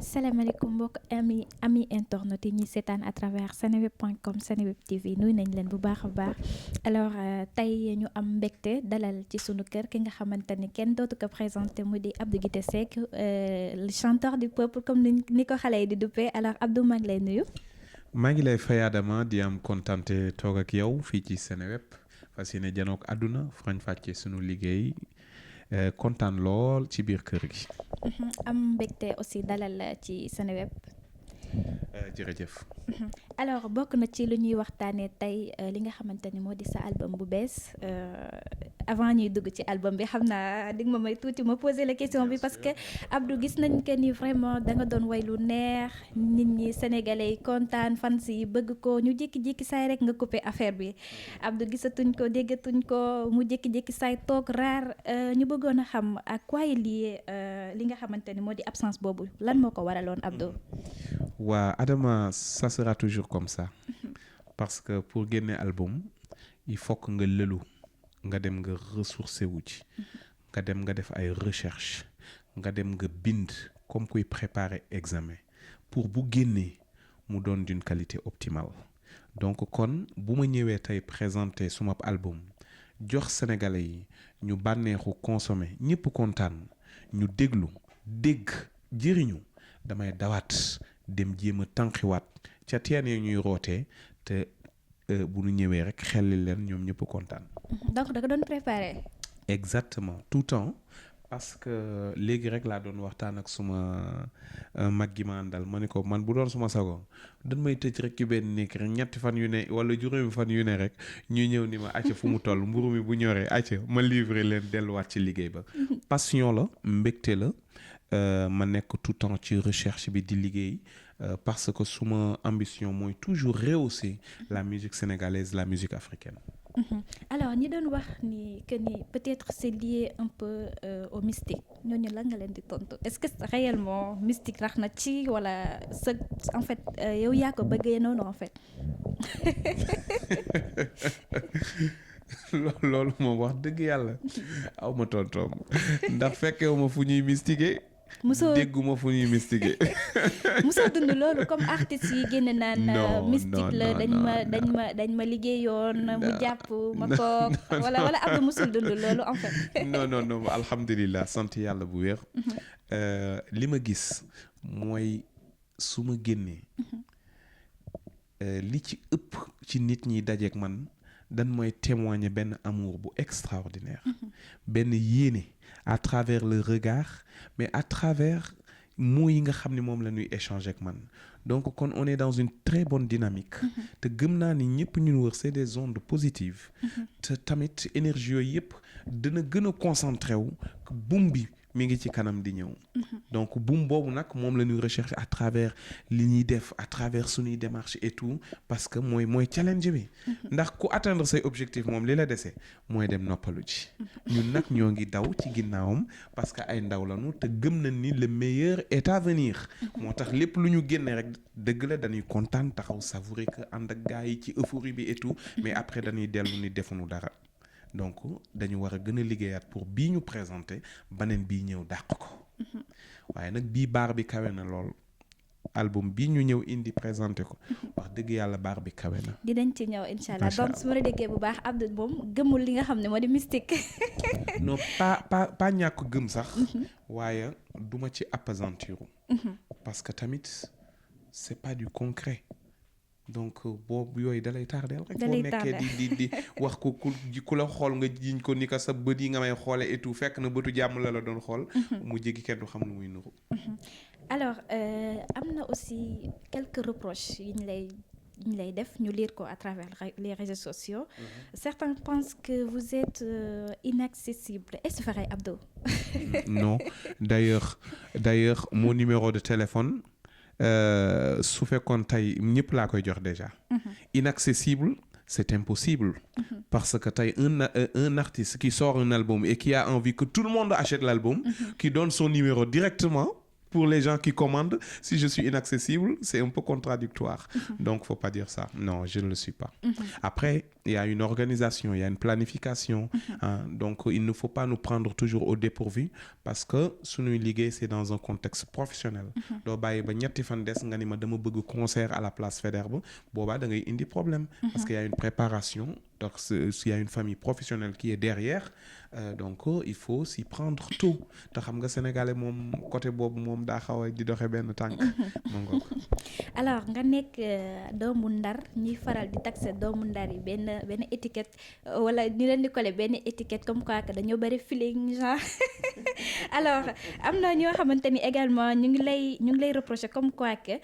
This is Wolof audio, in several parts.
salaamaaleykum mbokk ami internet yi ñuy seetaan à travers seneweb.com Seneweb TV nuyu nañ leen bu baax a baax alors tey ñu am mbégte dalal ci sunu kër ki nga xamante ni kenn dootu ko présenté mu di Abdou Guité Seck le chanteur du peuple comme ni ko xale yi di duppee alors Abdou maa ngi lay nuyu. maa ngi lay fay Adama di am kontante toog ak yow fii ci Seneweb fas yéene janook àdduna fañ fàcce sunu liggéey kontaan lool ci biir kër gi. am mbégte aussi dalal ci Seneweb. jërëjëf. alors bokk na ci lu ñuy waxtaanee tey li nga xamante ni moo di sa album bu bees avant ñuy dugg ci album bi xam naa di nga ma may tuuti ma poser la question bi parce que Abdou gis nañ que ni vraiment da nga doon way lu neex nit ñi sénégalais yi kontaan fans yi bëgg ko ñu jékki-jékki saay rek nga coupé affaire bi Abdou gisatuñ ko déggatuñ ko mu jékki-jékki saay toog raar ñu bëggoon a xam à quoi est lié li nga xamante ni moo di absence boobu lan moo ko waraloon Abdou. waa Adama ça sera toujours comme ça parce que pour génne album il faut que nga lëlu nga dem nga ressourcer wu ci nga dem nga def ay recherche nga dem nga bind comme kuy préparer examen pour bu génnee mu doon d'une qualité optimale donc kon bu ma ñëwee tey présenter suma album jox sénégalais yi ñu bànneexu consommer ñëpp kontaan ñu dégg jëriñu damay dawaat dem jéem a tànqiwaat ca teen yi ñuy rootee te bu ñu ñëwee rek xelli leen ñoom ñëpp kontaan. donc da nga doon préparer. exactement tout temps parce que léegi rek laa doon waxtaan ak suma mag gi ma àndal ma ne ko man bu doon suma sago dañ may tëj rek ci benn nekk rek ñetti fan yu ne wala juróomi fan yu ne rek ñuy ñëw ni ma acca fu mu toll mburu mi bu ñoree acca ma livrer leen delluwaat ci liggéey ba. passion la mbégte la. ma nekk tout temps ci recherche bi di liggéey parce que suma ambition mooy toujours rehausser la musique sénégalaise la musique africaine. alors ñi doon wax ni que ni peut-être c'est lié un peu au mystique ñooñu la nga leen di tontu est-ce que réellement mystique rax na ci wala sa en fait yow yaa ko bëggee noonu en fait. loolu moom wax dëgg yàlla aw ma tontoom ndax fekkewu ma fu ñuy mystiquer. dégguma fu ñuy mystiquer. musoo dund loolu comme artistes yi génn naan mystique la dañ ma liggéeyoon mu jàpp ma kook wala Abdou musul dund loolu en fait. non alhamdulilah sant yàlla bu wér. li ma gis mooy su ma génnee li ci ëpp ci nit ñi dajeek man dan mooy témoigner benn amour bu extraordinaire benn yéene à travers le regard mais à travers mots yi nga xam ne moom la ñuy échanger ak man donc kon on est dans une très bonne dynamique te gëm naa ni ñëpp ñun wër c'est des ondes positives te tamit énergie yooyu yëpp dana gën a concentré wu buum bi mi ngi ci kanam di ñëw donc buum boobu nag moom la ñuy rechercher à travers li ñuy def à travers suñuy démarche et tout parce que mooy challenge bi ndax ku atteindre say objectif moom li la dese mooy dem noppalu ji ñun nag ñoo ngi daw ci ginnaawam parce que ay ndaw lañu te gëm nañ ni le meilleur est à venir moo tax lépp lu ñu génne rek dëgg la dañuy kontaan taxaw savourer que ànd ak gars yi ci euphorie bi et tout mais après dañuy dellu ni defuñu dara donc dañu war a gën a liggéeyaat pour bii ñu présenter beneen bii ñëw dàq ko waaye nag bii baar bi kawe na lool album bii ñu ñëw indi présenter ko wax dëgg yàlla baar bi kawe na. dinañ ci ñëw incha allah donc su ma la déggee bu baax Abdou moom gëmul li nga xam ne moo di mystique. non pas ñàkk gëm sax. waaye duma ci appesantir. parce que tamit c'est pas du concret. donc boobu yooyu dalay tardeel rek boo nekkee di wax ko ku la xool nga jiñ ko ni ko sa bët yi nga may xoole et tout fekk na bëtu jàmm la doon xool mu jéggi kenn du xam nu muy nuru. alors am na aussi quelques reproches yi ñu lay def ñu lire ko à travers les réseaux sociaux. Certains pensent que vous êtes inaccessible. Est-ce vrai, Abdou? Non, d'ailleurs mon numéro de téléphone su fekkoon tey ñëpp laa koy jox déjà. Inaccessible, c'est impossible. Parce que tey un artiste qui sort un album et qui a envie que tout le monde achète l'album, qui donne son numéro directement pour les gens qui commandent, si je suis inaccessible, c'est un peu contradictoire. Donc, faut pas dire ça. Non, je ne le suis pas. Après, il y a une organisation, il y a une planification. Hein, donc, il ne faut pas nous prendre toujours au dépourvu parce que suñuy liggéey, c'est dans un contexte professionnel. doo bàyyi ba ñetti fan des nga ni ma dama bëgg concert à la place Faidherbe boobaa da ngay indi problème. Parce qu'il y a une préparation. Donc, s'il y a une famille professionnelle qui est derrière, donc il faut s'y prendre tôt. te xam nga sénégalais moom côté boobu moom daa xaw a di doxe benn tànk. alors nga nekk doomu Ndar ñuy faral di taxé doomu Ndar yi benn étiquette wala ñu leen di coller benn étiquette comme quoi que dañoo bari feeling genre alors am na ñoo xamante ni également ñu ngi lay reprocher comme quoi que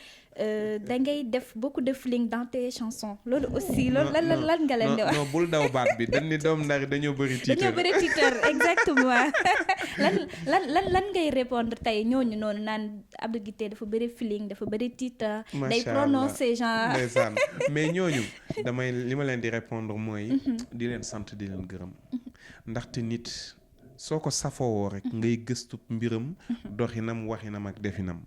da ngay def beaucoup de feeling dans tes chansons loolu aussi loolu lan nga leen di wax. non bul daw baat bi dañ ni doomu Ndar yi dañoo bëri titre exactement lan ngay répondre tey ñooñu noonu naan Abdou Guité dafa bëri feeling dafa bëri titre day prononcer genre ndeysaan mais ñooñu li ma leen di répondre mooy di leen sant di leen gërëm ndaxte nit soo ko safoo rek ngay gëstu mbiram doxinam waxinam ak definam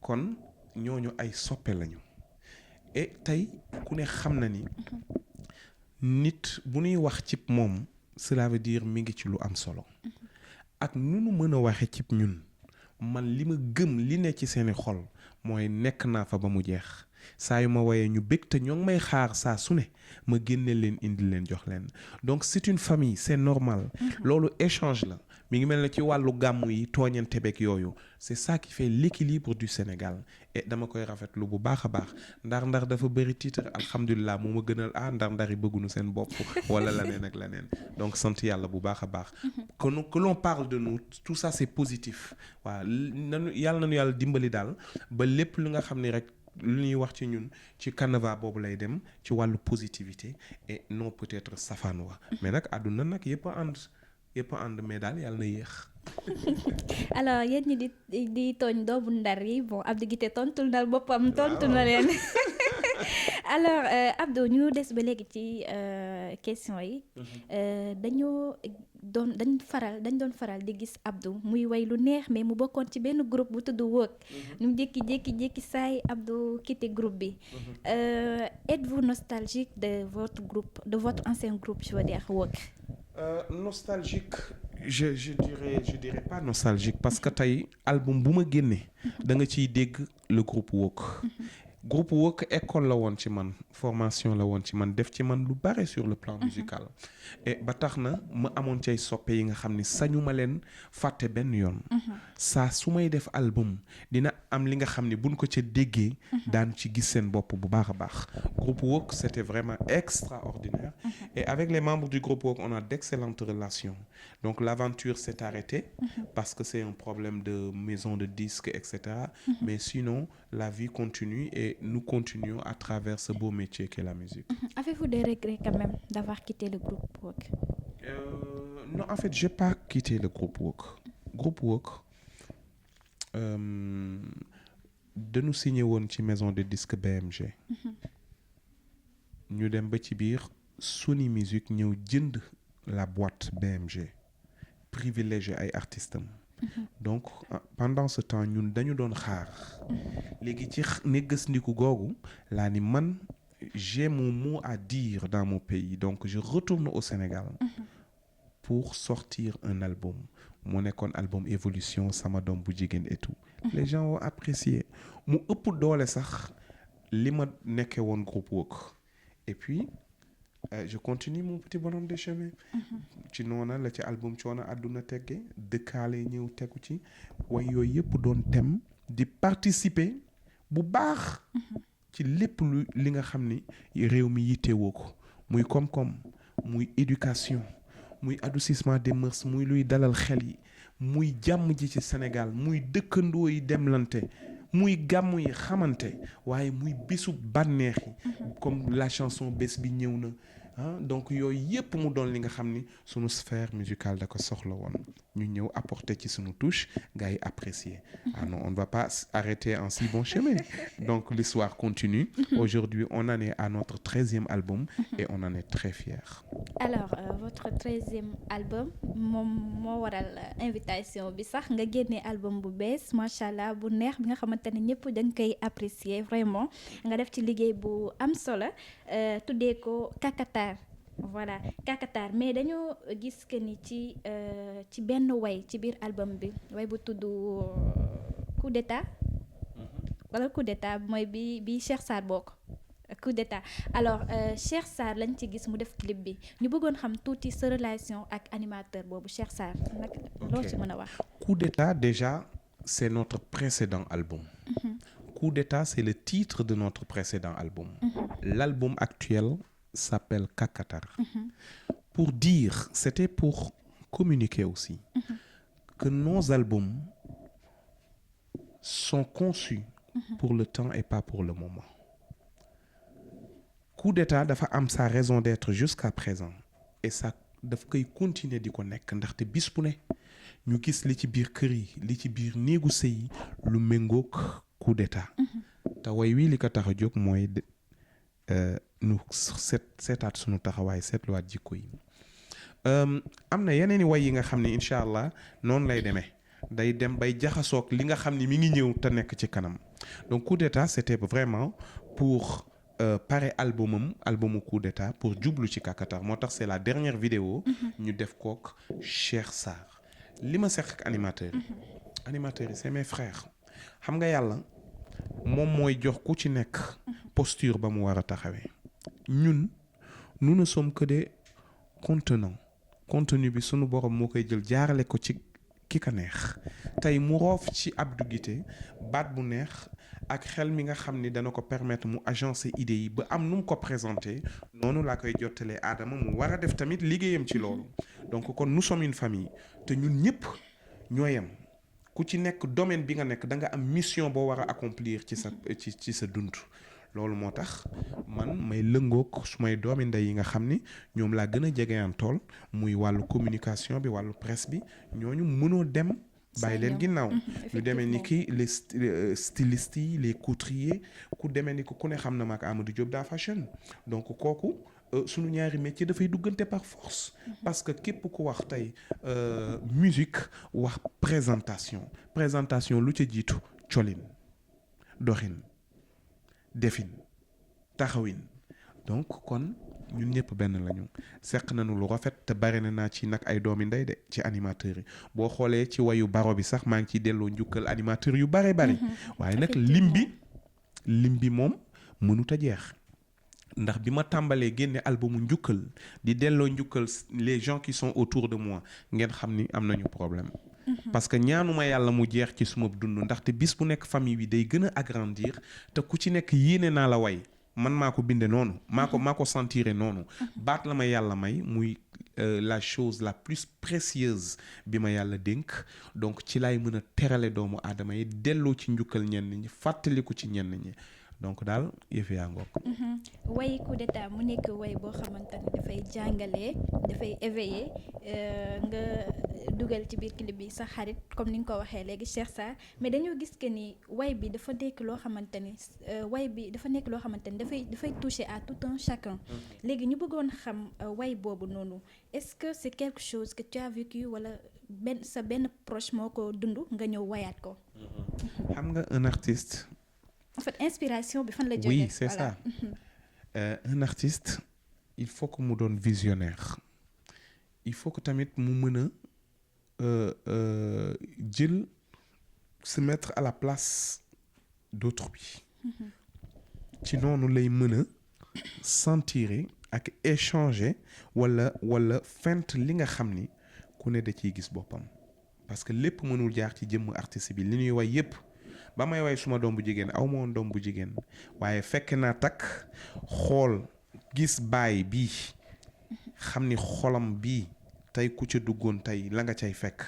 kon ñooñu ay soppe lañu et tey ku ne xam na ni nit bu ñuy wax cib moom cela veut dire mi ngi ci lu am solo ak nu nu mën a waxe cib ñun man li ma gëm li ne ci seeni xol mooy nekk naa fa ba mu jeex saa yu ma woyee ñu bég te ñoo ngi may xaar saa su ne ma génne leen indi leen jox leen donc c'est une famille c'est normal loolu échange la mi ngi mel ne ci wàllu gàmmu yi tooñante beeg yooyu c'est ça qui fait l'équilibre du Sénégal et dama koy rafetlu bu baax a baax ndar dafa bëri titre alhamdulilah moo ma gënal ndar yi bëggunu seen bopp wala laneen ak laneen donc sant yàlla bu baax a baax que l'on parle de nous tout ça c'est positif waaw yàlla nañu dimbali daal ba lépp li nga xam ni rek lu ñuy wax ci ñun ci canevas boobu lay dem ci wàllu positivité et non peut-être safaan wa mais nag àdduna nag yëpp a ànd mais daal yàlla na yéex. alors yéen ñi di tooñ doomu Ndar yi bon Abdou Guité tontul na boppam tontu na leen alors Abdou ñu des ba léegi ci question yi dañ doon faral di gis Abdou muy way lu neex mais mu bokkoon ci benn groupe bu tudd Wëg ñu jékki saay Abdou quitté groupe bi êtes-vous nostalgique de votre ancien groupe je veux dire Wëg? Nostalgique je dirais pas nostalgique parce que tey album bu ma génne da nga ciy dégg le groupe Wëg. Groupe Wëg école la woon ci man formation la woon ci man def ci man lu bare sur le plan musical et ba tax na ma amoon cay soppe yi nga xam ni sañu ma leen fàtte benn yoon saa su may def album dina am li nga xam ni buñ ko ca déggee daan ci gis seen bopp bu baax a baax. Groupe Wëg c'était vraiment extraordinaire et avec les membres du groupe Wëg on a d'excellentes relations donc l'aventure s'est arrêtée parce que c'est un problème de maison de disques etc. Mais sinon la vie continue et nous continuons à travers ce beau métier qu'est la musique. Avez-vous des regrets quand même d'avoir quitté le groupe Wëg? Non, en fait, j'ai pas quitté le groupe Wëg. Groupe Wëg dañu signé woon ci maison de disques BMG. ñu dem ba ci biir Sony Music ñëw jënd la boîte BMG privilégié ay artistes am. Donc pendant ce temps ñun dañu doon xaar léegi ci néggandiku googu laa ni man j'ai mon mot à dire dans mon pays donc je retourne au Sénégal pour sortir un album mu nekkoon album Évolution sama doom bu jigéen et tout les gens ont apprécié mu ëpp doole sax li ma nekkee woon groupe Wëg et puis je continue mon petit bonhomme de chemin ci noona la ci album Coono Àdduna tegge dëkkaale ñëw tegu ci way yooyu yëpp doon tem di participer bu baax ci lépp li nga xam ni réew mi yittewoo ko muy koom-koom muy éducation muy adoucissement des mœurs muy luy dalal xel yi muy jàmm ji ci Sénégal muy dëkkandoo yi demlante muy gàmmu yi xamante waaye muy bésu bànneex yi comme la chanson bés bi ñëw na donc yooyu yépp mu doon li nga xam ni sunu sphère musicale da ko soxla woon ñu ñëw apporter ci sunu touche gars yi apprécier. Non, on ne va pas arrêter en si bon chemin. Donc l'histoire continue. Aujourd'hui on en est à notre 13e album et on en est très fiers. Alors votre 13e album moom moo waral invitation bi sax nga génnee album bu bees macha allah bu neex bi nga xamante ne ñëpp dañ koy apprécier vraiment nga def ci liggéey bu am solo tuddee ko Kakatar. Voilà Kakatar mais dañoo gis que ni ci benn way ci biir album bi way bu tudd coup d'état wala coup d'état mooy bi Cheikh Sarr bokk coup d'état alors Cheikh Sarr lañ ci gis mu def clip bi ñu bëggoon xam tuuti sa relation ak animateur boobu Cheikh Sarr nag loo ci mën a wax. Coup d'état déjà c'est notre précédent album. Coup d'état c'est le titre de notre précédent album. L'album actuel s'appelle Kakatar. Pour dire, c'était pour communiquer aussi que nos albums sont conçus pour le temps et pas pour le moment. Coup d'état dafa am sa raison d'être jusqu'à présent et ça daf koy continuer di ko nekk ndaxte bis bu ne ñu gis li ci biir kër yi li ci biir néegu sëy yi lu méngoog coup d'état te way wii li ko tax a jóg mooy nu seetaat sunu taxawaay seetluwaat jikko yi am na yeneen i way yi nga xam ne incha allah noonu lay demee day dem bay jaxasoog li nga xam ni mi ngi ñëw te nekk ci kanam donc coup d'état c'était vraiment pour pare albumu coup d'état pour jublu ci Kakatar moo tax c'est la dernière vidéo ñu def kook Cheikh Sarr li ma seq ak animateurs yi c'est mes frères xam nga yàlla moom mooy jox ku ci nekk posture ba mu war a taxawee ñun nous ne sommes que des contenants contenu bi sunu borom moo koy jël jaarale ko ci ki ka neex tey mu roof ci Abdou Guité baat bu neex ak xel mi nga xam ni dana ko permettre mu agencer idées yi ba am nu mu ko présenter noonu laa koy jottalee Adama mu war a def tamit liggéeyam ci loolu donc kon nous sommes une famille te ñun ñëpp ñoo yem ku ci nekk domaine bi nga nekk da nga am mission boo war a accomplir ci sa dund loolu moo tax man may lëngoog su may doomi ndey yi nga xam ni ñoom laa gën a jegeyaan tool muy wàllu communication bi wàllu presse bi ñooñu mënoo dem bàyyi leen ginnaaw ñu demee ni ki les stylistes yi les couturiers ku demee ni ku ne xam na maak Amadou Diop da fashion donc kooku sunu ñaari métier dafay duggante par force parce que képp ku wax tey musique wax présentation lu ca jiitu colin doxin defin taxawin donc kon ñun ñëpp benn lañu seq nañu lu rafet te bari na naa ci nag ay doomi ndey de ci animateurs yi boo xoolee ci wayu baro bi sax maa ngi ciy delloo njukkal animateurs yu bari waaye nag lim bi moom mënut a jeex ndax bi ma tàmbalee génne albumu njukkal di delloo njukkal les gens qui sont autour de moi ngeen xam ni am nañu problème parce que ñaanuma yàlla mu jeex ci suma dund ndaxte bis bu nekk famille bi day gën a agrandir te ku ci nekk yéene naa la way man maa ko binde noonu maa ko sentiré noonu baat la ma yàlla may muy la chose la plus précieuse bi ma yàlla dénk donc ci laay mën a terale doomu aadama yi delloo ci njukkal ñenn ñi fàttaliku ci ñenn ñi donc daal yëf yaa ngoog. way coup d'état mu nekk way boo xamante ne dafay jàngale dafay éveiller nga dugal ci biir clip bi sa xarit comme ni nga ko waxee léegi Cheikh Sarr mais dañoo gis que ni way bi dafa nekk loo xamante ni dafay toucher à tout un chacun léegi ñu bëggoon xam way boobu noonu est-ce que c'est quelque chose que tu as vécu wala benn proche moo ko dund nga ñëw wayaat ko. xam nga un artiste. En fait, inspiration bi fan la jógee. Oui, c'est ça. Un artiste, il faut que mu doon visionnaire. Il faut que tamit mu mën a jël se mettre à la place d'autrui. ci noonu lay mën a sentir ak échanger wala fent li nga xam ni ku ne da ciy gis boppam parce que lépp mënul jaar ci jëmm artiste bi li ñuy way yépp ba may way suma doom bu jigéen aw ma woon doom bu jigéen waaye fekk naa takk xool gis baay bii xam ni xolam bii tey ku ca duggoon tey la nga cay fekk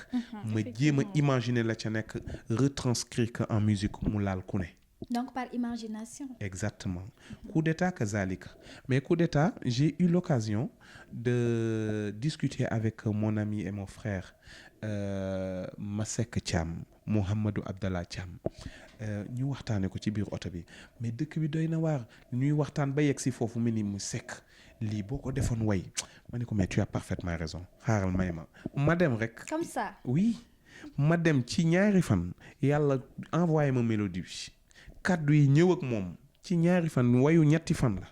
ma jéem a imaginer la ca nekk retranscrire que en musique mu laal ku ne Donc par imagination. Exactement. Coup d'état kazalika. Mais coup d'état, j'ai eu l'occasion de discuter avec mon ami et mon frère Masek Thiam, Mohamedou Abdallah Thiam. ñu waxtaane ko ci biir oto bi mais dëkk bi doy na waar ñuy waxtaan ba yegg si foofu mu ni mu sekk lii boo ko defoon way ma ne ko mais tu as parfaitement raison xaaral may ma dem rek. Comme ça. oui ma dem ci ñaari fan yàlla envoyé ma mélodie bi kàddu yi ñëw ak moom ci ñaari fan wayu ñetti fan la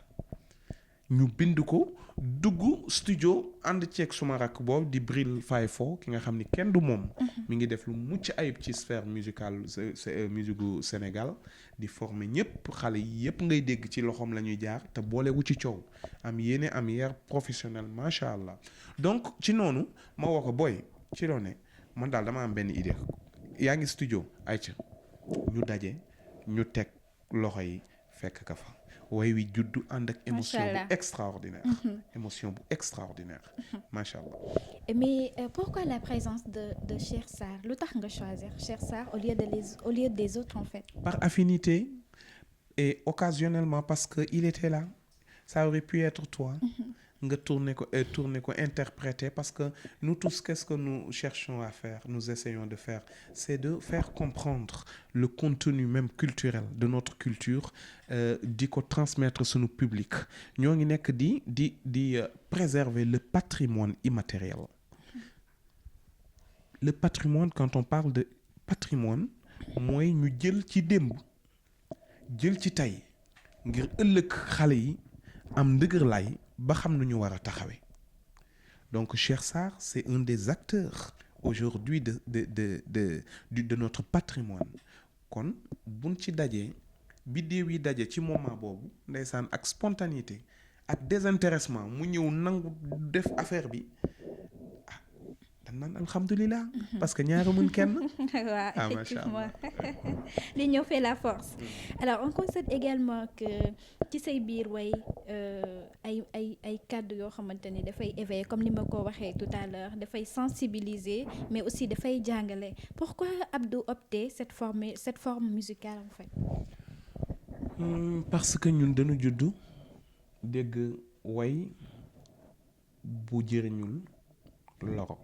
ñu bind ko dugg studio ànd ceeg suma rakk boobu di Bril Faye Fo ki nga xam ni kenn du moom mi ngi def lu mucc ayib ci sphère musicale musique gu Sénégal di former ñëpp xale yi yëpp ngay dégg ci loxoom la ñuy jaar te boolewu ci coow am yéene am yar professionnel macha allah donc ci noonu ma woo ko booy ci loo ne man daal dama am benn idée yaa ngi studio ay ca ñu daje ñu teg loxo yi fekk ka fa way wi juddu ànd ak émotion bu extraordinaire émotion bu extraordinaire macha allah. Mais pourquoi la présence de Cheikh Sarr lu tax nga choisir Cheikh Sarr au lieu des autres en fait? Par affinité et occasionnellement parce que il était là ça aurait pu être toi nga tourner ko interpréter parce que nous tous qu'est-ce que nous cherchons à faire nous essayons de faire c'est de faire comprendre le contenu même culturel de notre culture di ko transmettre sunu public ñoo ngi nekk di préserver le patrimoine immatériel le patrimoine quand on parle de patrimoine mooy ñu jël ci démb jël ci tey ngir ëllëg xale yi am ndëgër lay ba xam nu ñu war a taxawee donc Cheikh Sarr c'est un des acteurs aujourd'hui de notre patrimoine kon buñ ci dajee biddéew yi daje ci moment boobu ndeysaan ak spontanéité ak désintéressement mu ñëw nangu def affaire bi dan naan alhamdulilah parce que ñaara mën kenn. waaw effectivement l'union fait la force. Alors on constate également que ci say biir way ay kàddu yoo xamante ni dafay éveiller comme ni ma ko waxee tout à l'heure dafay sensibiliser mais aussi dafay jàngale pourquoi Abdou opté cette forme musicale en fait? Parce que ñun dañu juddu dégg way bu jëriñul loro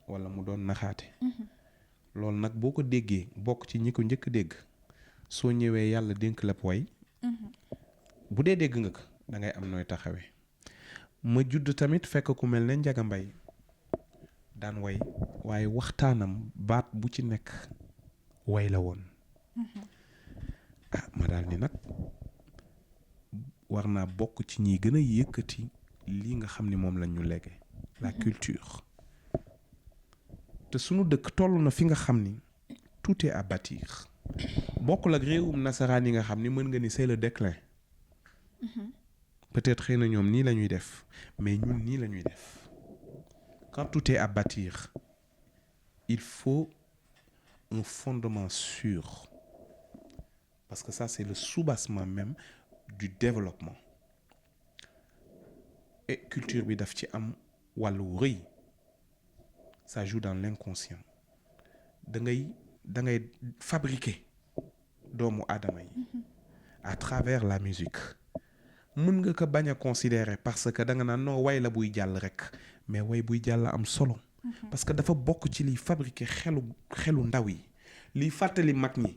wala mu doon naxaate loolu nag boo ko déggee bokk ci ñi ko njëkk dégg soo ñëwee yàlla dénk la way bu dee dégg nga ko da ngay am nooy taxawee ma judd tamit fekk ku mel ne Njaga Mbay daan way waaye waxtaanam baat bu ci nekk way la woon ma daal ni nag war naa bokk ci ñi gën a yëkkati lii nga xam ni moom lañ ñu légué la culture te sunu dëkk toll na fi nga xam ni tout est à bâtir bokkul ak réewum nasaraan yi nga xam ni mën nga ni c'est le déclin peut-être xëy na ñoom nii la ñuy def mais ñun nii la ñuy def quand tout est à bâtir il faut un fondement sûr parce que ça c'est le soubassement même du développement et culture bi daf ci am wàllu rëy ça joue dans l'inconscient da ngay fabriquer doomu aadama yi à travers la musique mën nga ko bañ a considérer parce que da nga naan noo way la buy jàll rek mais way buy jàll am solo parce que dafa bokk ci liy fabriquer xelu ndaw yi liy fàttali mag ñi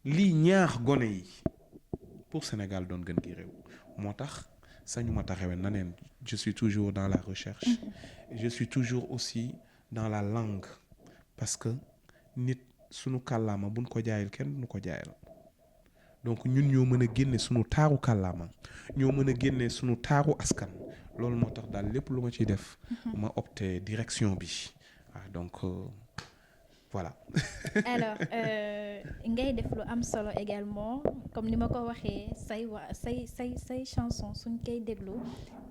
liy ñaax gone yi pour Sénégal doon gën gi réew moo tax sañu ma taxawee na neen je suis toujours dans la recherche je suis toujours aussi dans la langue parce que nit sunu kàllaama buñ ko jaayal kenn nu ko jaayal donc ñun ñoo mën a génne sunu taaru kàllaama ñoo mën a génne sunu taaru askan loolu moo tax daal lépp lu ma ciy def ma opté direction bi waaw donc voilà. Alors ngay def lu am solo également comme ni ma ko waxee say chanson suñ koy déglu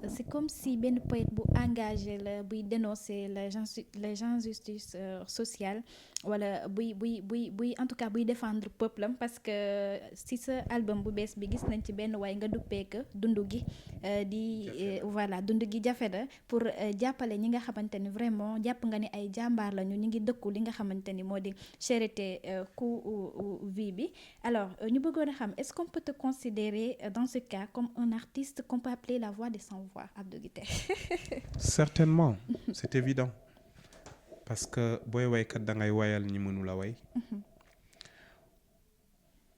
c'est comme si benn poète bu engagé la buy dénoncer les injustices sociales wala buy en tout cas buy défendre peuple am parce que si sa album bu bees bi gis nañ ci benn waay nga duppee que dundu gi voilà dundu gi jafe na pour jàppale ñi nga xamante ni vraiment jàpp nga ni ay jàmbaar lañu ñu ngi dëkku li nga xamante ni moo di cherté coût vie bi alors ñu bëggoon a xam est-ce qu'on peut te considérer dans ce cas comme un artiste qu'on peut appeler la voix des sans-voix, Abdou Guité? Certainement, c'est évident parce que booy waykat da ngay wayal ñi mënu la way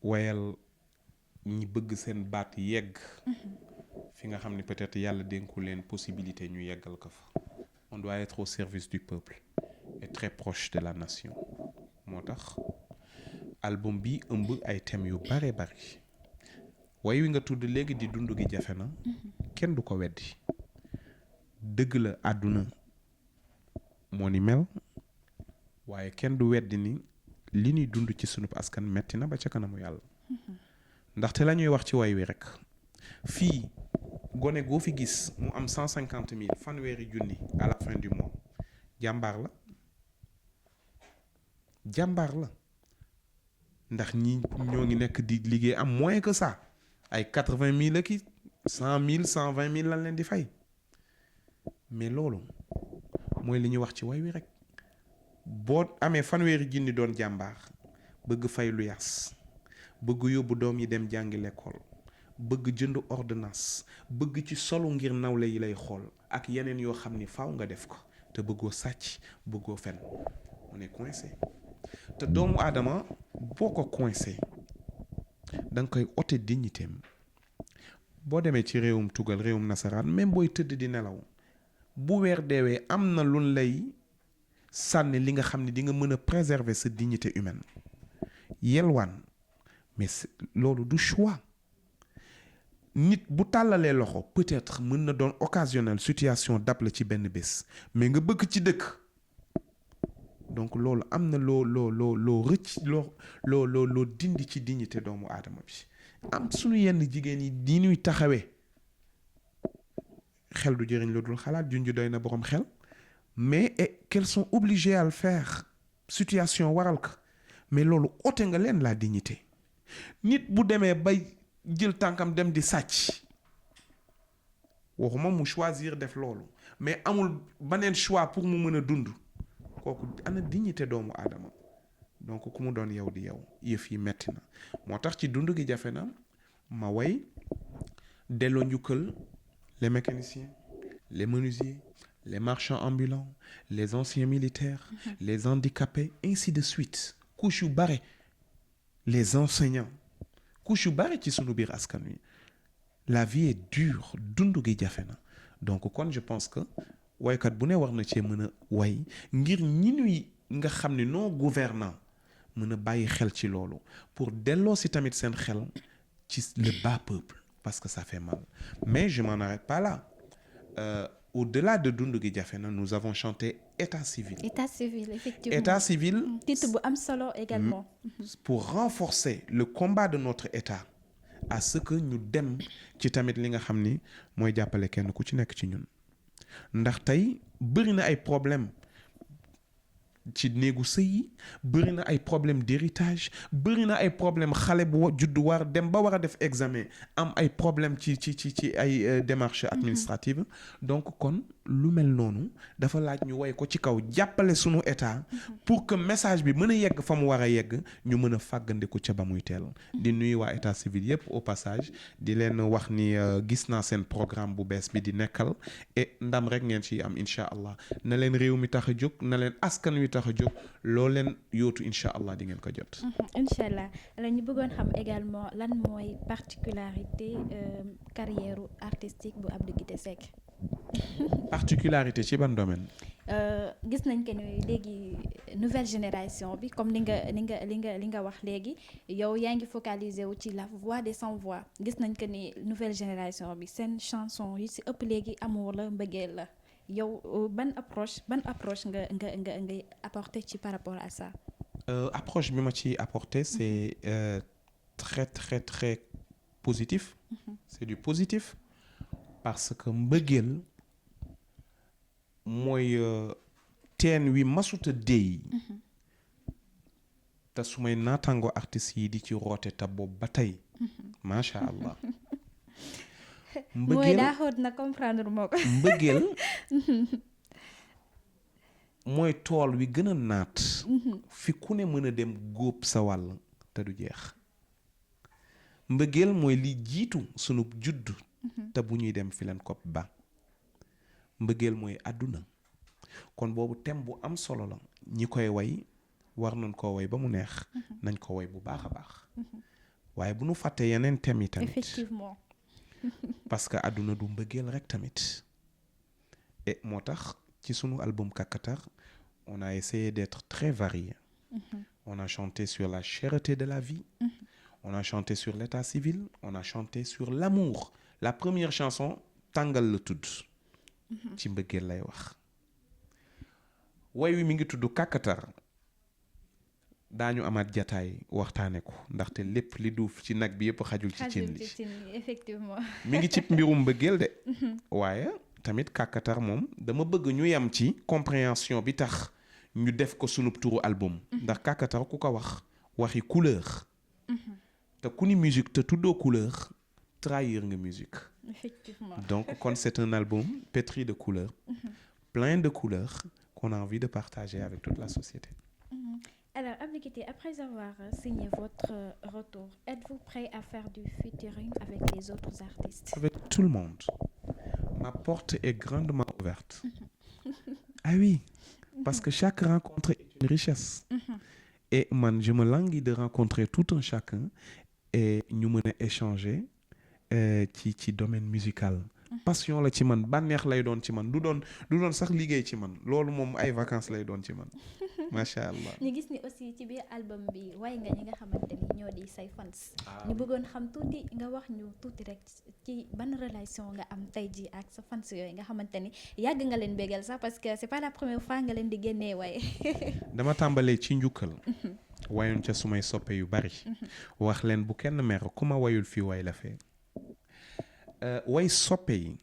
wayal ñi bëgg seen baat yegg fi nga xam ne peut-être yàlla dénku leen possibilité ñu yeggal ko fa. On doit être au service du peuple et très proche de la nation. moo tax album bi ëmb ay thèmes yu bare bari way wi nga tudd léegi di dund gi jafe na kenn du ko weddi dëgg la àdduna moo ni mel waaye kenn du weddi ni li ñuy dund ci sunu askan metti na ba ca kanamu yàlla ndaxte la ñuy wax ci way wi rek fii gone goo fi gis mu am 150 000 fanweeri junni à la fin du mois jàmbaar la ndax ñi ñoo ngi nekk di liggéey am moins que ça ay 80 000 ak 100 000 120 000 lan leen di fay mais loolu mooy li ñuy wax ci way wi rek boo amee fanweeri junni doon jàmbaar bëgg fay lu yas bëgg yóbbu doom yi dem jàngi l'école bëgg jënd ordonnance bëgg ci solo ngir nawle yi lay xool ak yeneen yoo xam ni faaw nga def ko te bëggoo sàcc bëggoo fen on est coincé te doomu aadama boo ko coincé da nga koy ôter dignitéem boo demee ci réewum tugal réewum nasaraan même booy tëdd di nelaw bu weer deewee am na lu lay sànni li nga xam ne di nga mën a préserver sa dignité humaine yelwaan mais loolu du choix nit bu tàllalee loxo peut-être mën na doon occasionnel situation dab la ci benn bés mais nga bëgg ci dëkk donc loolu am na loo rëcc loo dindi ci dignité doomu aadama bi am sunu yenn jigéen yi di ñuy taxawee xel du jëriñ la dul xalaat junj doy na borom xel mais qu'elles sont obligées à le faire situation waral ko mais loolu ôte nga leen la dignité nit bu demee bay jël tànkam dem di sàcc waxuma mu choisir def loolu mais amul beneen choix pour mu mën a dund kooku ana dignité doomu aadama donc ku mu doon yow di yow yëf yi metti na moo tax ci dund gi jafe na ma way delloo njukkal les mécaniciens les menuisiers les marchands ambulants les anciens militaires les handicapés ainsi de suite couche yu bare les enseignants couche yu bare ci sunu biir askan wi la vie est dure dund gi jafe na donc kon je pense que waykat bu ne war na cee mën a way ngir ñi ñuy nga xam ne non gouvernant mën a bàyyi xel ci loolu pour delloo si tamit seen xel ci le bas peuple parce que ça fait mal mais je m'en arrête pas là au-delà de dund gi jafe na nous avons chanté état civil effectivement état civil titre bu am solo également pour renforcer le combat de notre état à ce que ñu dem ci tamit li nga xam ni mooy jàppale kenn ku ci nekk ci ñun ndax tey bëri na ay problème ci néegu sëy yi bëri na ay problème d'héritage bëri na ay problème xale bu juddu war dem ba war a def examen am ay problème ci ay démarches administratives donc kon lu mel noonu dafa laaj ñu woy ko ci kaw jàppale sunu état pour que message bi mën a yegg fa mu war a yegg ñu mën a fàggandiku ca ba muy teel di nuyu waa état civil yépp au passage di leen wax ni gis naa seen programme bu bees bi di nekkal et ndam rek ngeen ci am incha allah na leen réew mi tax a jóg na leen askan wi tax a jóg loo leen yootu incha allah di ngeen ko jot. incha allah alors ñu bëggoon xam également lan mooy particularité carrière artistique bu Abdou Guité Seck. particularité ci ban domaine. gis nañ que ni léegi nouvelle génération bi comme li nga wax léegi yow yaa ngi focaliser wu ci la voix des sans voix gis nañ que ni nouvelle génération bi seen chanson yi ci ëpp léegi amour la mbëggeel la yow ban approche nga apporter ci par rapport à ça. approche bi ma ci apporter c'est très très très positif. C'est du positif. parce que mbëggeel mooy teen wi masuta déy te su may naataango artistes yi di ci roote te boobu ba tey macha allah mooy daa xóot na comprendre moo ko mbëggeel mooy tool wi gën a naat fi ku ne mën a dem góob sa wàll te du jeex mbëggeel mooy li jiitu sunu judd te bu ñuy dem fi leen ko ba mbëggeel mooy àdduna kon boobu thème bu am solo la ñi koy way war nañ koo way ba mu neex nañ ko way bu baax a baax waaye bu nu fàttee yeneen thèmes yi tamit effectivement parce que àdduna du mbëggeel rek tamit et moo tax ci sunu album Kakatar on a essayé d'être très varié on a chanté sur la cherté de la vie on a chanté sur l'état civil on a chanté sur l'amour la première chanson tàngal la tudd ci mbëggeel lay wax way wi mi ngi tudd Kakatar daañu amaat jataay waxtaane ko ndaxte lépp li duuf ci nag bi yëpp xajul ci cin li effectivement mi ngi ci mbirum mbëggeel de waaye tamit Kakatar moom dama bëgg ñu yam ci compréhension bi tax ñu def ko sunub turu album ndax Kakatar ku ko wax waxi couleur te ku ni musique te tuddoo couleur trahir nga musique effectivement donc kon c'est un album pétri de couleurs plein de couleurs qu'on a envie de partager avec toute la société. Alors, Abdou Guité, après avoir signé votre retour, êtes-vous prêt à faire du featuring avec les autres artistes? Avec tout le monde. Ma porte est grandement ouverte. Ah oui, parce que chaque rencontre est une richesse. Et man, je me languis de rencontrer tout un chacun et ñu mën a échanger ci domaine musical. Passion la ci man bànneex lay doon ci man du doon sax liggéey ci man loolu moom ay vacances lay doon ci man macha allah. ñu gis ni aussi ci biir album bi way nga ñi nga xamante ni ñoo di say fans. ñu bëggoon xam tuuti nga wax ñu tuuti rek ci ban relation nga am tey ji ak sa fans yooyu nga xamante ni yàgg nga leen bégal sax parce que c'est pas la première fois nga leen di génnee way. dama tàmbalee ci njukkal. wayoon ca sumay soppe yu bari. wax leen bu kenn mer ku ma wayul fii way la fee. way soppe yi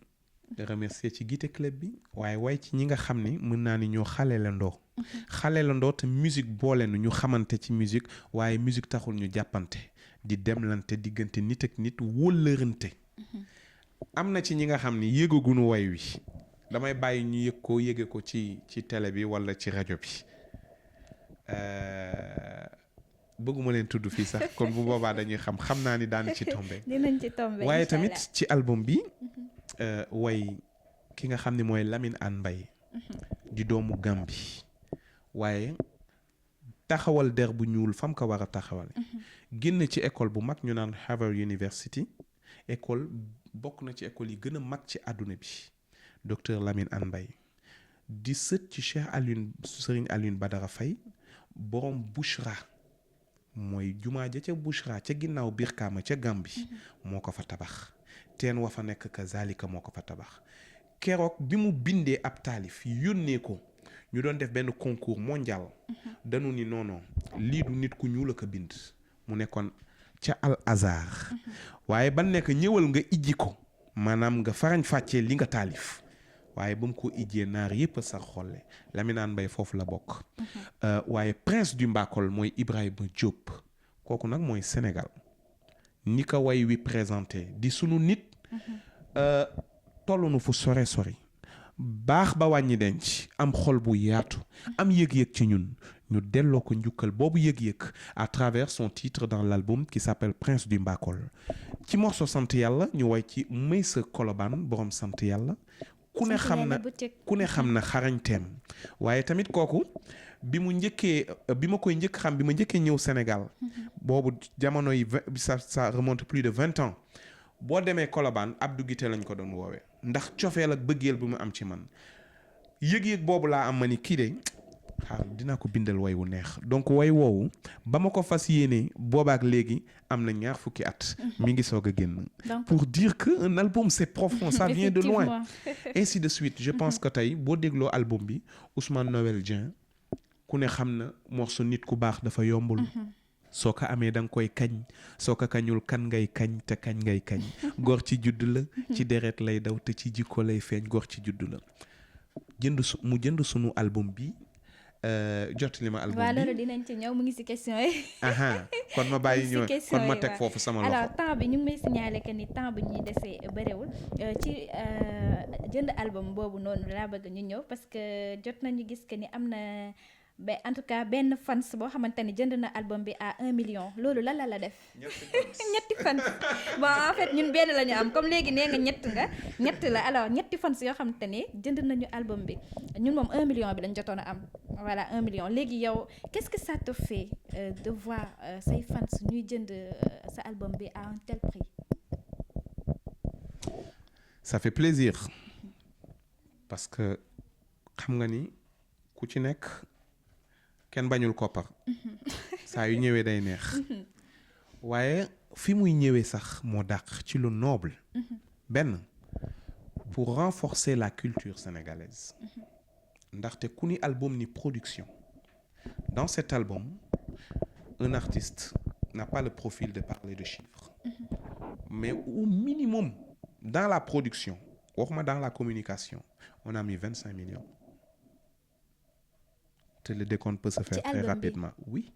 remercier ci Guité Club bi waaye way ci ñi nga xam ni mën naa ni ñoo xale la ndoo te musique boole nu ñu xamante ci musique waaye musique taxul ñu jàppante di demlante diggante nit ak nit wóllërante am na ci ñi nga xam ni yëgaguñu way wi damay bàyyi ñu yëge ko ci télé bi walla ci rajo bi bëgguma leen tudd fii sax kon bu boobaa dañuy xam naa ni daan ci tombé. dinañ ci tombé waaye tamit ci album bi way ki nga xam ne mooy Lamine Anne Mbaye di doomu Gambie waaye taxawal der bu ñuul fam ko war a taxawal génn ci école bu mag ñu naan Harvard University école bokk na ci école yi gën a mag ci àdduna bi docteur Lamine Anne Mbaye di sët ci Serigne Alioune Badara Faye borom Bouchra mooy jumaa ja ca Bouchra ca ginnaaw Birkama ca Gambie moo ko fa tabax teen wa fa nekk kazalika moo ko fa tabax keroog bi mu bindee ab taalif yónnee ko ñu doon def benn concours mondial dañu ni non lii du nit ku ñuul a ko bind mu nekkoon ca Al Azhar waaye ban nekk ñëwal nga ijji ko maanaam nga farañ fàccee li nga taalif waaye ba mu ko ijjee naar yëpp a sax xolle Lamine Anne Mbaye foofu la bokk waaye prince du Mbakol mooy Ibrahima Diop kooku nag mooy Sénégal ni ko way wi présenté di sunu nit tollu nu fu sore baax ba wàññi denc am xol bu yaatu am yëg-yëg ci ñun ñu delloo ko njukkal boobu yëg-yëg à travers son titre dans l'album qui s'appelle Prince du Mbakol ci morceau sant yàlla ñu way ci Maysa Kolobaan borom sant yàlla ku ne xam na xarañteem waaye tamit kooku bi ma njëkkee ñëw Sénégal boobu jamono yi ça remonte plus de 20 ans boo demee Colobane Abdou Guité lañ ko doon woowee ndax cofeel ak bëggeel bu mu am ci man yëg-yëg boobu laa am ma ni kii de dinaa ko bindal way wu neex donc way woowu ba ma ko fas yéenee boobaak léegi am na 20 fukki at mi ngi soog a génn pour dire que un album c'est profond ça vient de loin ainsi de suite je pense que tey boo dégloo album bi Ousmane Noël Dieng ku ne xam na morceau nit ku baax dafa yombul soo ko amee da nga koy kañ soo ko kañul kan ngay kañ te kañ ngay kañ góor ci judd la ci deret lay daw te ci jikko lay feeñ góor ci judd la mu jënd sunu album bi jot li ma album bi waaw loolu dinañ ci ñëw mu ngi ci question yi. kon ma bàyyi ñëw kon ma teg foofu sama loxo. alors temps bi ñu ngi may signaler que ni temps bi ñuy desee bëriwul ci jënd album boobu noonu laa bëgg ñu ñëw parce que jot nañu gis que ni am na en tout cas benn fans boo xamante ni jënd na album bi à 1 million loolu lan la def. ñetti fans bon en fait ñun benn la ñu am comme léegi nee nga ñett la alors ñetti fans yoo xamante ni jënd nañu album bi ñun moom 1 million bi lañ jotoon a am voilà 1 million léegi yow qu'est-ce que ça te fait de voir say fans ñuy jënd sa album bi à un tel prix. Ça fait plaisir parce que xam nga ni ku ci nekk. kenn bañul koppar saa yu ñëwee day neex waaye fi muy ñëwee sax moo dàq ci lu noble benn pour renforcer la culture sénégalaise ndaxte ku ni album ni production dans cet album un artiste n'a pas le profil de parler de chiffres mais au minimum dans la production waxuma dans la communication on a mis 25 millions te le décompte peut se faire très rapidement oui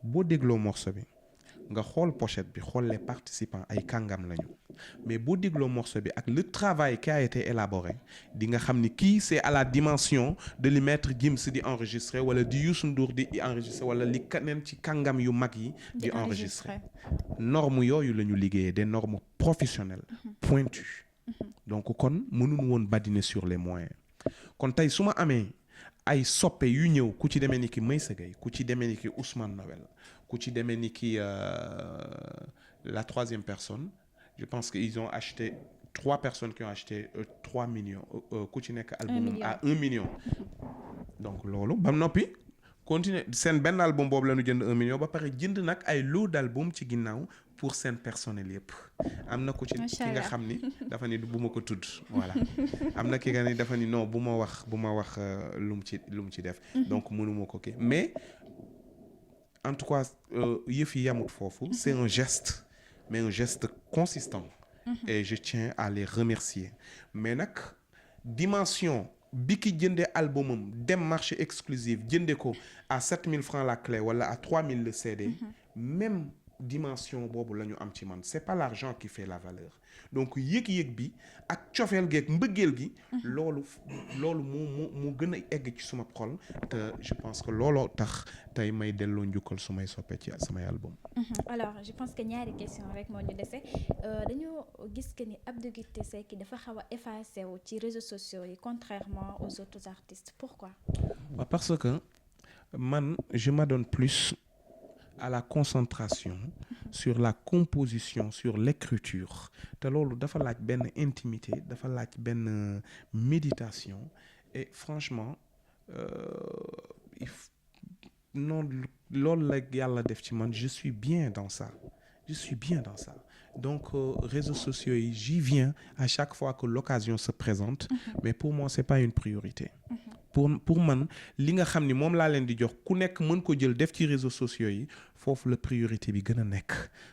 boo dégloo morceau bi nga xool pochette bi xool les participants ay kàngam lañu mais boo dégloo morceau bi ak le travail qui a été élaboré di nga xam ni kii c'est à la dimension de li maître Gims di enregistrer wala di Youssou Ndour di enregistrer wala li keneen ci kàngam yu mag yi di enregistrer normes yooyu la ñu liggéeyee des normes professionnelles pointues donc kon mënuñu woon badiner sur les moyens kon tey su ma amee ay soppe yu ñëw ku ci demee ni ki Meissa Gueye ku ci demee ni ki Ousmane Noël ku ci demee ni ki la troisième personne je pense que ils ont acheté 3 personnes qui ont acheté 3 millions ku ci nekk album à 1 million donc loolu ba noppi continuer seen benn album boobu la ñu jënd 1 million ba pare jënd nag ay lot d'album ci ginnaaw pour seen personnel yëpp am na ku ci ki nga xam ni dafa ni bu ma ko tudd voilà am na ki nga ni dafa ni non bu ma wax lu mu ci def donc mënuma ko kii mais en tout cas yëf yi yamut foofu c'est un geste mais un geste consistant et je tiens à les remercier mais nag dimension bi ki jëndee albumam dem marché exclusif jëndee ko à 7000 francs la clé wala à 3000 le CD même dimension boobu la ñu am ci man c'est pas l'argent qui fait la valeur donc yëg-yëg bi ak cofeel gi ak mbëggeel gi loolu moo gën a egg ci suma xol te je pense que looloo tax tey may delloo njukkal su may soppee ci samay album alors je pense que ñaari question rek moo ñu dese dañu gis que ni Abdou Guité Seck dafa xaw a effacé wu ci réseaux sociaux yi contrairement aux autres artistes pourquoi parce que man je m'adonne plus à la concentration sur la composition sur l'écriture te loolu dafa laaj benn intimité dafa laaj benn méditation et franchement non loolu la yàlla def ci man je suis bien dans ça donc réseaux sociaux yi j'y viens à chaque fois que l'occasion se présente mais pour moi c'est pas une priorité pour man li nga xam ni moom laa leen di jox ku nekk mën ko jël def ci réseaux sociaux yi foofu la priorité bi gën a nekk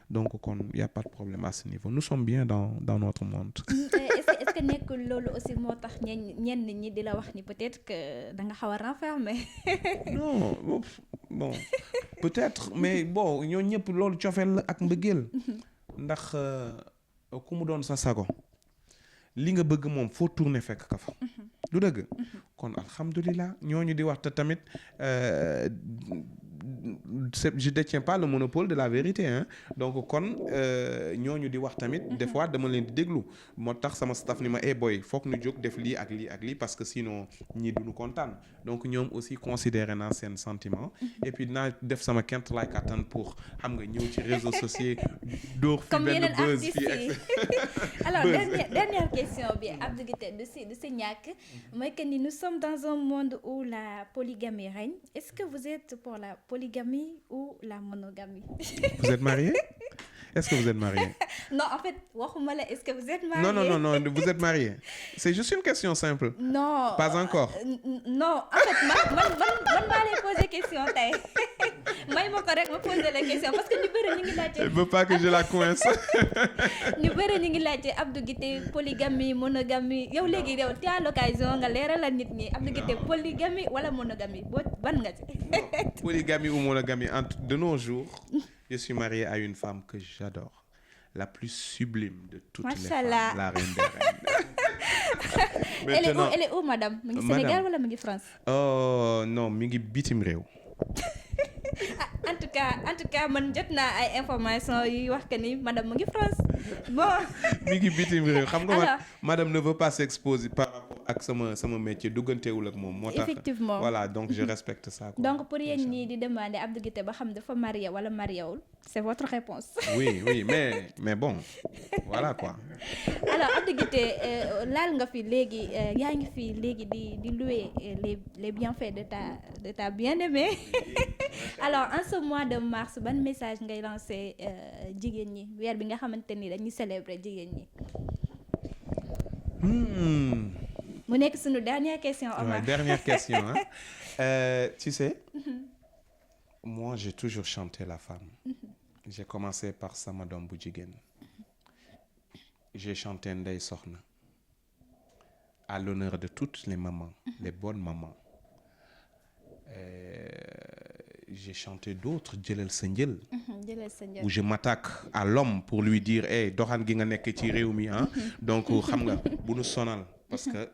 donc kon y a pas de problème à ce niveau nous sommes bien dans notre monde. est-ce que nekkul loolu aussi moo tax ñenn ñi di la wax ni peut-être que da nga xaw a renfermer. non bon peut-être mais bon ñoo ñëpp loolu cofeel la ak mbëggeel ndax ku mu doon sa sago li nga bëgg moom foo tourner fekk ka fa. du dëgg kon alhamdulilah ñooñu di wax te tamit je détiens pas le monopole de la vérité hein donc kon ñooñu di wax tamit des fois dama leen di déglu moo tax sama staff ni ma boy foog ñu jóg def lii ak lii parce que sinon ñii duñu kontaan donc ñoom aussi considéré naa seen sentiment et puis dinaa def sama kent lay kattan pour xam nga ñëw ci réseaux sociaux dóor fi benn buzz fii alors dernière question bi Abdou Guité du si ñàkk mooy que ni nous sommes dans un monde où la polygamie règne est-ce que vous êtes pour la polygamie ou la monogamie? Vous êtes marié? Est-ce que vous êtes marié? Non, en fait waxuma la est-ce que vous êtes marié. Non, vous êtes marié. C'est juste une question simple. Non. Pas encore. Non, en fait man maa lay poser question tey may ma ko rek ma poser la question parce que ñu bëri ñu ngi laajte. Elle veut pas que je la coince. ñu bëri ñu ngi laajte Abdou Guité polygamie monogamie yow léegi yow tu as l'occasion nga leeralal nit ñi Abdou Guité polygamie wala monogamie boo ban nga ci. Polygamie ou monogamie, de nos jours, je suis marié à une femme que j'adore. La plus sublime de toutes les femmes. La reine des reines. Elle est où madame? mu ngi Sénégal wala mu ngi France? Oh non, mi ngi bitim réew. En tout cas man jot naa ay information yuy wax que ni madame mu ngi France. Bon. mi ngi bitim réew xam nga madame ne veut pas s'exposer par rapport ak sama métier duggantewul ak moom moo tax. Effectivement voilà donc je respecte ça quoi. Donc pour yéen ñii di demander Abdou Guité ba xam dafa marié wala mariéwul c'est votre réponse. oui mais bon voilà quoi. Alors Abdou Guité laal nga fi léegi yaa ngi fi léegi di louer les bienfaits de ta bien-aimée. Alors en ce mois de mars ban message ngay lancer jigéen ñi weer bi nga xamante ni dañuy célébrer jigéen ñi. mu nekk suñu dernière question Omar. Ouais, dernière question tu sais moi j'ai toujours chanté la femme. J'ai commencé par sama doom bu jigéen. J'ai chanté Ndey Soxna à l'honneur de toutes les mamans, les bonnes mamans. J'ai chanté d'autres jëlal sa njël où je m'attaque à l'homme pour lui dire doxaan gi nga nekk ci réew mi donc xam nga bu nu sonal parce que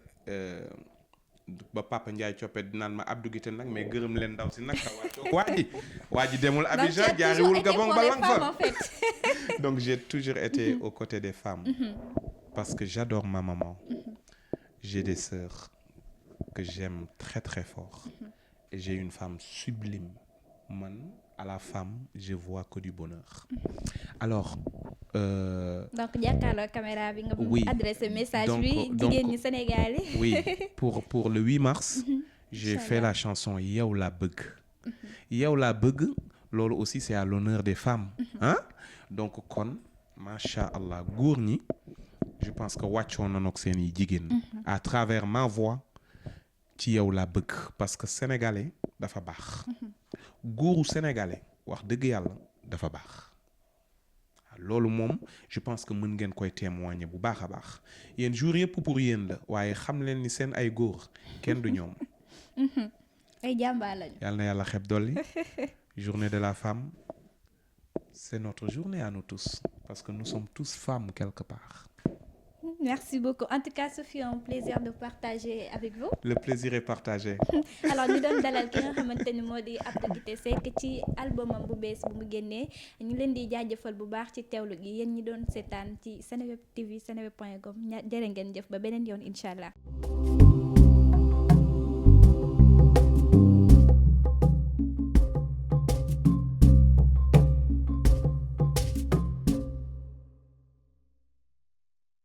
ba Papa Ndiaye coppe dinaan ma Abdou Guité nag mais gërëm leen ndaw si nag waa ji demul Abidjan jaariwul Gabon ba lang fa donc j'ai toujours été aux côtés des femmes parce que j'adore ma maman. J'ai des sœurs que j'aime très très fort et j'ai une femme sublime. Man à la femme je vois que du bonheur. Alors donc jàkkaarloo caméra bi nga adressé message bi jigéen ñi Sénégal yi. Oui pour le 8 mars j'ai fait la chanson yow laa bëgg. yow laa bëgg loolu aussi c'est à l'honneur des femmes donc kon macha allah góor ñi je pense que wàccoon na nag seen i jigéen à travers ma voix ci yow laa bëgg parce que sénégalais dafa baax. góoru sénégalais wax dëgg yàlla dafa baax loolu moom je pense que mën ngeen koy témoigner bu baax a baax yéen jour yëpp pour yéen la waaye xam leen ni seen ay góor kenn du ñoom. ay jàmbaar lañu. yàlla na yàlla xeb dolli journée de la femme c'est notre journée à nous tous parce que nous sommes tous femmes quelque part. Merci beaucoup. En tout cas, ce fut un plaisir de partager avec vous. Le plaisir est partagé. Alors ñu doon dalal ki nga xamante ni moo di Abdou Guité Seck ci albumam bu bees bu mu génnee ñu leen di jaajëfal bu baax ci teewlu gi yéen ñi doon seetaan ci Seneweb TV seneweb.com jërë ngeen jëf ba beneen yoon incha allah.